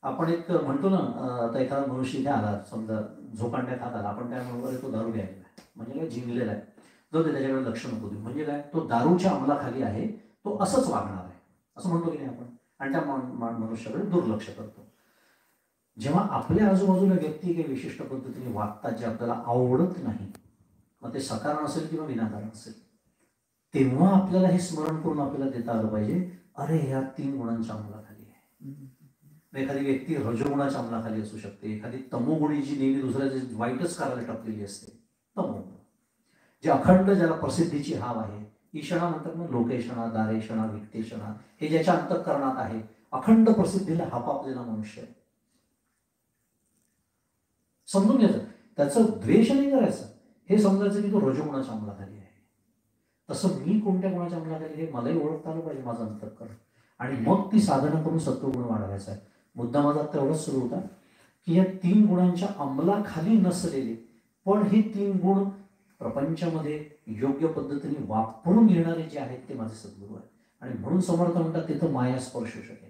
आपण एक म्हणतो ना, आता एखादा मनुष्य इथे आला, समजा झोकांड्यात हात आला, आपण काय म्हणतो, अरे तो दारू घ्यायला म्हणजे काय, जिंकलेला आहे, जो ते त्याच्याकडे लक्ष नको देऊ, म्हणजे काय, तो दारूच्या अंमलाखाली आहे, तो असंच वागणार आहे, असं म्हणतो की नाही आपण. आणि त्या मनुष्याकडे दुर्लक्ष करतो. जेव्हा आपल्या आजूबाजूला व्यक्ती काही विशिष्ट पद्धतीने वागतात जे आपल्याला आवडत नाही, मग ते सकारण असेल किंवा विनाकारण असेल, तेव्हा आपल्याला हे स्मरण करून आपल्याला देता आलं पाहिजे, अरे ह्या 3 गुणांच्या अंमलाखाली आहे. एखादी व्यक्ती रजोगुणाच्या अंमलाखाली असू शकते, एखादी तमोगुणी जी नेहमी दुसऱ्याचे वाईटच करायला टपलेली असते, तमोगुण. जे अखंड, ज्याला प्रसिद्धीची हाव आहे, ईशणा म्हणतात ना, लोकेशणा, दारेशणा, विक्तेशणा, हे ज्याच्या अंतःकरणात आहे, अखंड प्रसिद्धीला हापापलेला मनुष्य आहे. समजून घ्यायचं, त्याचं द्वेष नाही करायचं, हे समजायचं की तो रजोगुणाच्या अंमलाखाली आहे. तसं मी कोणत्या गुणाच्या अंमलाखाली हे मलाही ओळखता आलं पाहिजे, माझं अंतःकरण, आणि मग ती साधना करून सत्वगुण वाढवायचा आहे. मुद्दा माझा तेवढाच सुरू होता की या 3 गुणांच्या अंमलाखाली नसलेले, पण हे 3 गुण प्रपंचामध्ये योग्य पद्धतीने वापरून घेणारे जे आहेत ते माझे सद्गुरू आहेत. आणि म्हणून समर्थ म्हणतात, तिथं माया स्पर्शू शकेल.